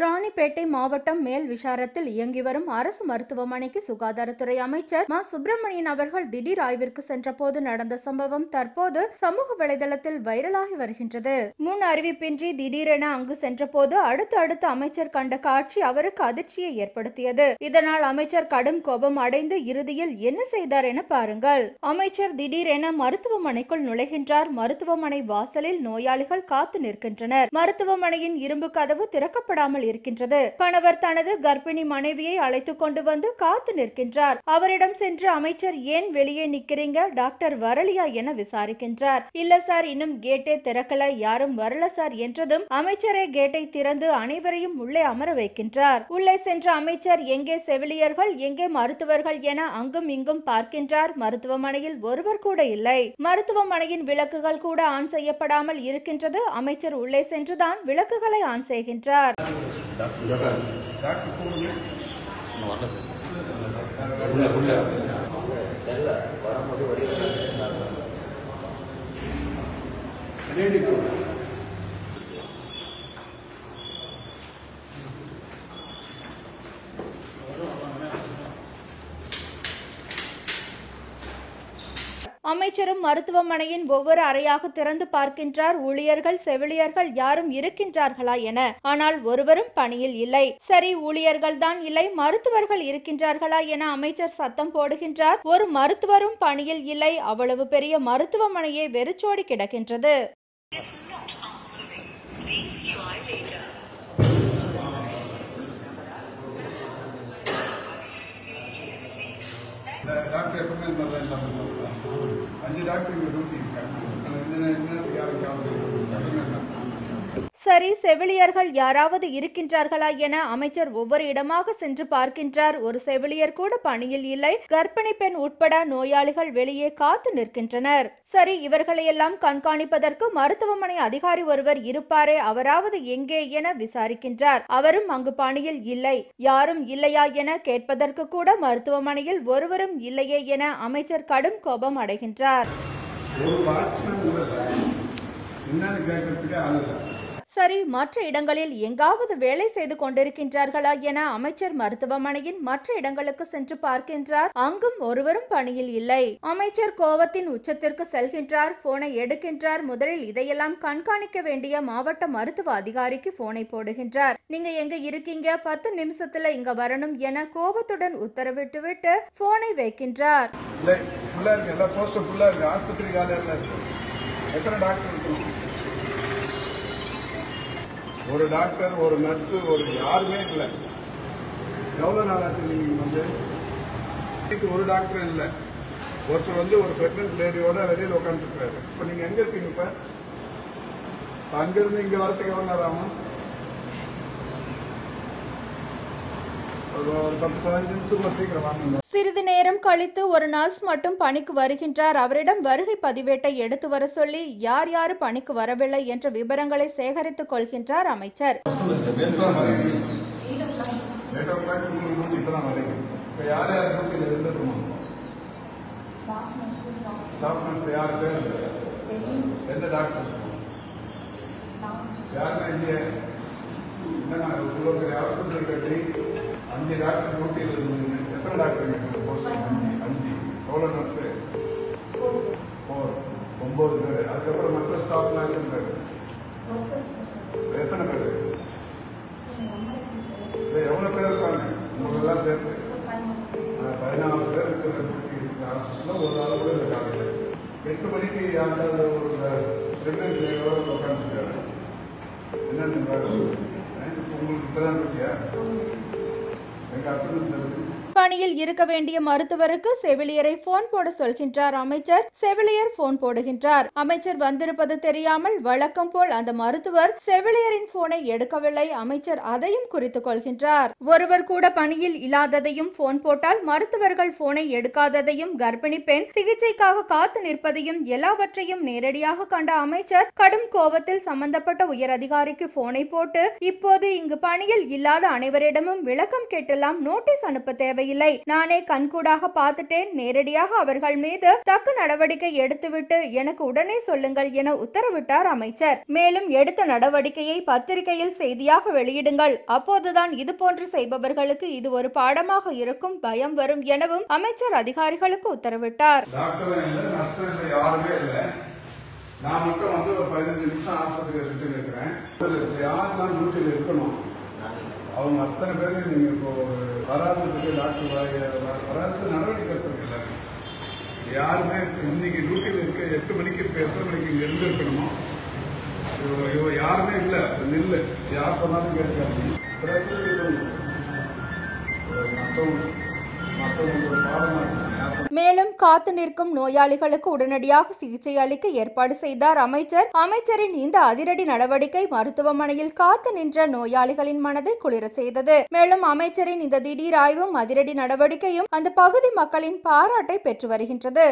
ராணிப்பேட்டை மாவட்டம் மேல் விஷாரத்தில் இயங்கி வரும் அரசு மருத்துவமனைக்கு சுகாதாரத்துறை அமைச்சர் மா சுப்பிரமணியன் அவர்கள் திடீர் ஆய்விற்கு சென்றபோது நடந்த சம்பவம் தற்போது சமூக வலைதளத்தில் வைரலாகி வருகின்றது. முன் அறிவிப்பின்றி திடீரென அங்கு சென்றபோது அடுத்து அமைச்சர் கண்ட காட்சி அவருக்கு அதிர்ச்சியை ஏற்படுத்தியது. இதனால் அமைச்சர் கடும் கோபம் அடைந்து இறுதியில் என்ன செய்தார் என பாருங்கள். அமைச்சர் திடீரென மருத்துவமனைக்குள் நுழைகின்றார். மருத்துவமனை வாசலில் நோயாளிகள் காத்து நிற்கின்றனர். மருத்துவமனையின் இரும்பு கதவு திறக்கப்படாமல் இருக்கின்றது. கணவர் தனது கர்ப்பிணி மனைவியை அழைத்துக் கொண்டு வந்து காத்து நிற்கின்றார். அவரிடம் சென்று அமைச்சர் ஏன் வெளியே நிக்கிறீங்க, டாக்டர் வரலையா என விசாரிக்கின்றார். இல்ல சார், இன்னும் கேட்டே திறக்கல, யாரும் வரல சார் என்றதும் அமைச்சரே கேட்டை திறந்து அனைவரையும் உள்ளே அமர வைக்கின்றார். உள்ளே சென்ற அமைச்சர் எங்கே செவிலியர்கள், எங்கே மருத்துவர்கள் என அங்கும் இங்கும் பார்க்கின்றார். மருத்துவமனையில் ஒருவர் கூட இல்லை. மருத்துவமனையின் விளக்குகள் கூட ஆன் செய்யப்படாமல் இருக்கின்றது. அமைச்சர் உள்ளே சென்றுதான் விளக்குகளை ஆன் செய்கின்றார். அமைச்சரும் மருத்துவமனையின் ஒவ்வொரு அறையாக திறந்து பார்க்கின்றார். ஊழியர்கள் செவிலியர்கள் யாரும் இருக்கின்றார்களா என. ஆனால் ஒருவரும் பணியில் இல்லை. சரி, ஊழியர்கள் தான் இல்லை, மருத்துவர்கள் இருக்கின்றார்களா என அமைச்சர் சத்தம் போடுகின்றார். ஒரு மருத்துவரும் பணியில் இல்லை. அவ்வளவு பெரிய மருத்துவமனையே வெறிச்சோடி கிடக்கின்றது. சரி, செவிலியர்கள் யாராவது இருக்கின்றார்களா என அமைச்சர் ஒவ்வொரு இடமாக சென்று பார்க்கின்றார். ஒரு செவிலியர் கூட பணியில் இல்லை. கர்ப்பிணி பெண் உட்பட நோயாளிகள் வெளியே காத்து நிற்கின்றனர். சரி, இவர்களையெல்லாம் கண்காணிப்பதற்கு மருத்துவமனை அதிகாரி ஒருவர் இருப்பாரே, அவராவது எங்கே என விசாரிக்கின்றார். அவரும் அங்கு பணியில் இல்லை. யாரும் இல்லையா என கேட்பதற்கு கூட மருத்துவமனையில் ஒருவரும் இல்லையே என அமைச்சர் கடும் கோபம் அடைகின்றார். சரி, மற்ற இடங்களில் எங்காவது வேலை செய்து கொண்டிருக்கின்றார்களா என அமைச்சர் மருத்துவமனையின் மற்ற இடங்களுக்கு சென்று பார்க்கின்றார். அங்கும் ஒருவரும் பணியில் இல்லை. அமைச்சர் கோபத்தின் உச்சத்திற்கு செல்கின்றார். போனை எடுக்கின்றார். முதலில் இதையெல்லாம் கண்காணிக்க வேண்டிய மாவட்ட மருத்துவ அதிகாரிக்கு போனை போடுகின்றார். நீங்க எங்க இருக்கீங்க, 10 நிமிஷத்துல இங்க வரணும் என கோபத்துடன் உத்தரவிட்டுவிட்டு போனை வைக்கின்றார். ஒரு டாக்டர், ஒரு நர்ஸ், ஒரு யாருமே இல்லை. எவ்வளவு நாள் ஆச்சு நீங்க வந்து? ஒரு டாக்டர் இல்லை. ஒருத்தர் வந்து ஒரு பிரெக்னன்ட் லேடியோட வெளியில் உட்காந்துருக்காரு. இப்ப நீங்க எங்க இருக்கீங்க? இப்ப அங்கிருந்து இங்க வரத்துக்கு எவ்வளவு நேரம் ஆகும்? சிறிது நேரம் கழித்து ஒரு நர்ஸ் மட்டும் பணிக்கு வருகின்றார். அவரிடம் வருகை பதிவேட்டை எடுத்து வர சொல்லி யார் யாரு பணிக்கு வரவில்லை என்ற விவரங்களை சேகரித்துக் கொள்கின்றார் அமைச்சர். அஞ்சு டாக்டர் டியூட்டியில் இருந்தீங்க. எத்தனை டாக்டர்? 5. எவ்வளோ நர்ஸு? 9 பேர். அதுக்கப்புறம் மற்ற ஸ்டாஃப்லாம் எத்தனை பேர்? எவ்வளோ பேர் இருக்காங்க உங்களெல்லாம் சேர்த்து? 14 பேர் இருக்கிற ஹாஸ்பிட்டலில் ஒரு நாள் கூட இருக்காங்க. 8 மணிக்கு யாராவது ஒரு பிரெக்னன்ட் லேடியோட உட்காந்துருக்காரு. என்னன்னு உங்களுக்கு இப்பதான் பற்றியா? பணியில் இருக்க வேண்டிய மருத்துவருக்கு செவிலியரை போன் போட சொல்கின்றார் அமைச்சர். செவிலியர் போன் போடுகின்றார். அமைச்சர் வந்திருப்பது தெரியாமல் வழக்கம் போல் அந்த மருத்துவர் செவிலியரின் போனை எடுக்கவில்லை. அமைச்சர் அதையும் குறித்துக் கொள்கின்றார். ஒருவர் கூட பணியில் இல்லாததையும், போன் போட்டால் மருத்துவர்கள் போனை எடுக்காததையும், கர்ப்பிணி பெண் சிகிச்சைக்காக காத்து நிற்பதையும் எல்லாவற்றையும் நேரடியாக கண்ட அமைச்சர் கடும் கோபத்தில் சம்பந்தப்பட்ட உயர் அதிகாரிக்கு போனை போட்டு இப்போது இங்கு பணியில் இல்லாத அனைவரிடமும் விளக்கம் கேட்டெல்லாம் நோட்டீஸ் அனுப்ப தேவை தேவையில்லை. நானே கண்கூடாக பார்த்துட்டேன். நேரடியாக அவர்கள் மீது தக்க நடவடிக்கை எடுத்துவிட்டு எனக்கு உடனே சொல்லுங்கள் என உத்தரவிட்டார் அமைச்சர். மேலும் எடுத்த நடவடிக்கையை பத்திரிகையில் செய்தியாக வெளியிடுங்கள். அப்போதுதான் இதுபோன்று செய்பவர்களுக்கு இது ஒரு பாடமாக இருக்கும், பயம் வரும் எனவும் அமைச்சர் அதிகாரிகளுக்கு உத்தரவிட்டார். நான் மட்டும் வந்து ஒரு 15 நிமிஷம் ஆஸ்பத்திரியில் சுற்றி இருக்கிறேன். யாரெல்லாம் டியூட்டியில் இருக்கணும் அவங்க அத்தனை பேருக்கு நீங்க இப்போ வராததுக்கு டாக்டர் வராது நடவடிக்கை எடுத்துருக்கல. யாருமே இன்னைக்கு டியூட்டியில் இருக்க 8 மணிக்கு இப்போ எத்தனை மணிக்கு இங்கே இருந்திருக்கணுமோ யாருமே இல்லை. நில்லு யார் சொன்னாலும் கேட்காது. பிரஸ் மேலும் காத்து நிற்கும் நோயாளிகளுக்கு உடனடியாக சிகிச்சை அளிக்க ஏற்பாடு செய்தார் அமைச்சர். அமைச்சரின் இந்த அதிரடி நடவடிக்கை மருத்துவமனையில் காத்து நின்ற நோயாளிகளின் மனதை குளிர செய்தது. மேலும் அமைச்சரின் இந்த திடீர் ஆய்வும் அதிரடி நடவடிக்கையும் அந்த பகுதி மக்களின் பாராட்டை பெற்று வருகின்றது.